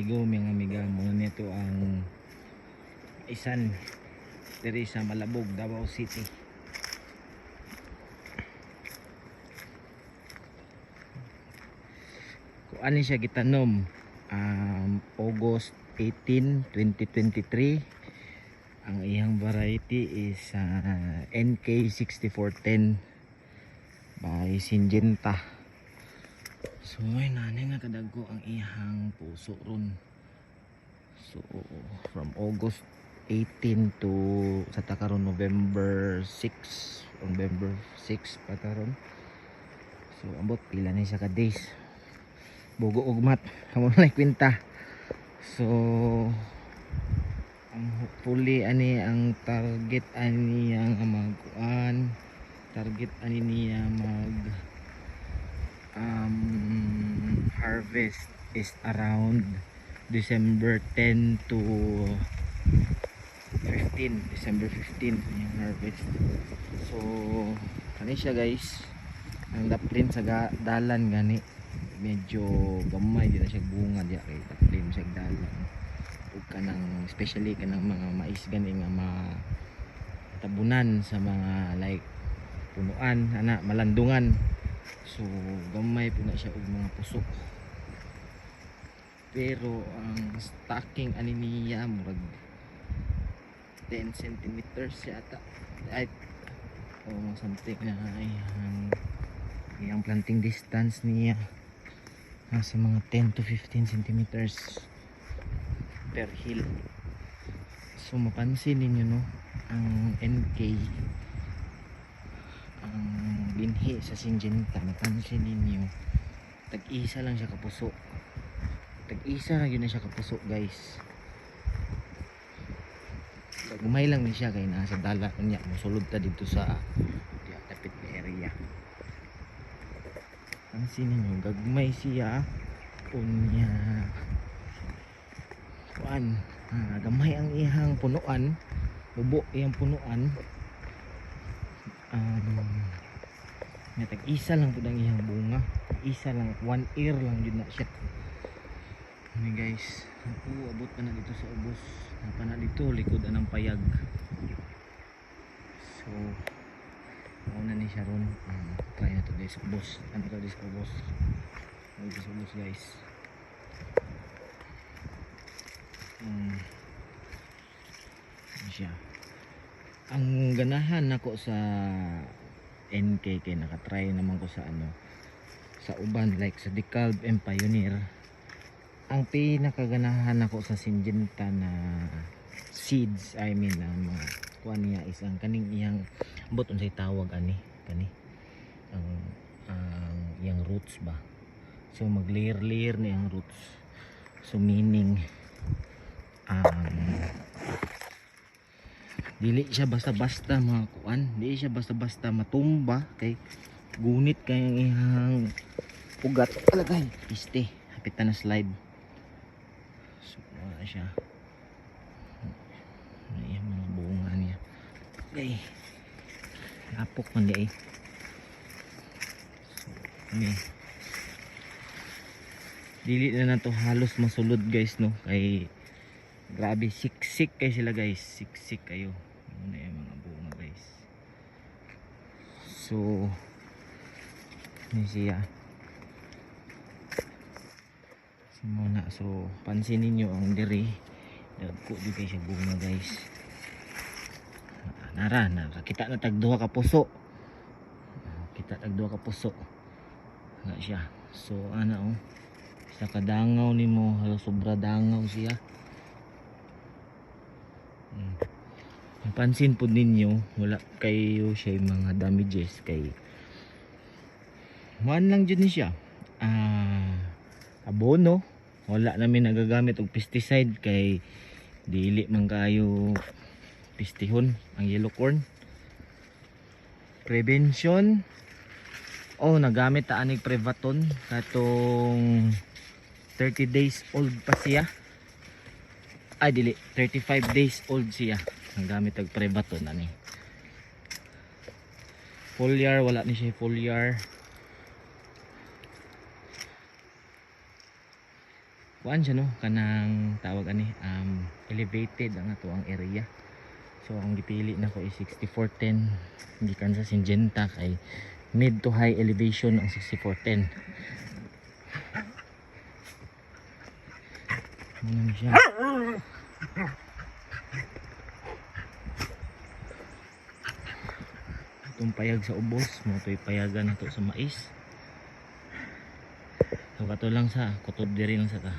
amigo, mga amiga mo nito ang isan diri sa Malabog, Davao City. Kung ano siya gitanom August 18, 2023. Ang iyang variety is NK6410 by Syngenta. So may nanay nga kadagko ang iyang puso ron. So from August 18 to sa takaron November 6 pataron. So ambot pila na siya ka days. Bugo ugmat kamo na kwenta. So ang hopefully ani ang target ani ang magkuan, target ani niya mag harvest is around December 10 to 15, December 15 yung harvest. So kani siya guys, ang daplin sa dalan gani medyo gamay di na siya bunga diya kay daplin siya dalan ug kanang especially kanang mga mais gani nga matabunan sa mga like punuan ana malandungan. So gamay po na siya og mga pusok, pero ang stocking ani niya murag 10 centimeters yata ay something na iyang planting distance niya nasa mga 10 to 15 centimeters per hill. So mapansin ninyo no, ang NK ang binhi sa Syngenta, mapansin ninyo tag-isa lang siya kapuso, tag-isa lang yun na siya kapuso guys. Gumay lang ni siya kay nasa dala niya mosulod ta dito sa tapit na area. Pansin niyo gagmay siya unya kuan gamay ang ihang punuan, bubo iyang punuan. Tag-isa lang pud ang ihang bunga, isa lang, one ear lang jud na siya. Ano guys, abot pa na dito sa ubos, napa na dito likod anang payag. So mauna ni siya ron. Try na to guys, ubos ano to guys, ubos guys. Siya ang ganahan nako sa NK kay nakatry naman ko sa sa uban like sa Decalb and Pioneer. Ang pinakaganahan ako sa Syngenta na seeds, I mean mga kuan niya is ang kaning iyang ambot unsay tawag ani kani ang iyang roots ba. So mag-layer ni ang roots. So meaning dili siya basta-basta mga kuan, dili siya basta-basta matumba kay gunit kay ang ihang ugat alagay piste hapitan na slide. So wala siya yung mga bunga niya okay, lapok man di so dili na to halos masulod guys no, kay grabe siksik kay sila guys, siksik kayo muna yung mga bunga guys. So ini siya muna. So pansin ninyo ang diri dagko di kay siya bunga guys. Nara kita na tag duha ka puso, kita tag duha ka puso nga siya. So ana sa kadangaw nimo halos sobra dangaw siya. Pansin po ninyo wala kayo siya mga damages kay man lang dyan siya abono, wala namin nagagamit og pesticide kay dili man kayo pistihon ang yellow corn. Prevention nagamit ta anig Prevaton katong 30 days old pa siya, dili 35 days old siya ang gamit ang Prevaton ani. Foliar wala ni siya foliar. kuan siya no kanang tawag ani elevated ang ato ang area. So ang gipili nako is 6410 gikan sa Syngenta kay mid to high elevation ang 6410. Ano siya? Itong payag sa ubos mo to'y payagan nato sa mais. So kato lang sa kutob diri lang sa ta.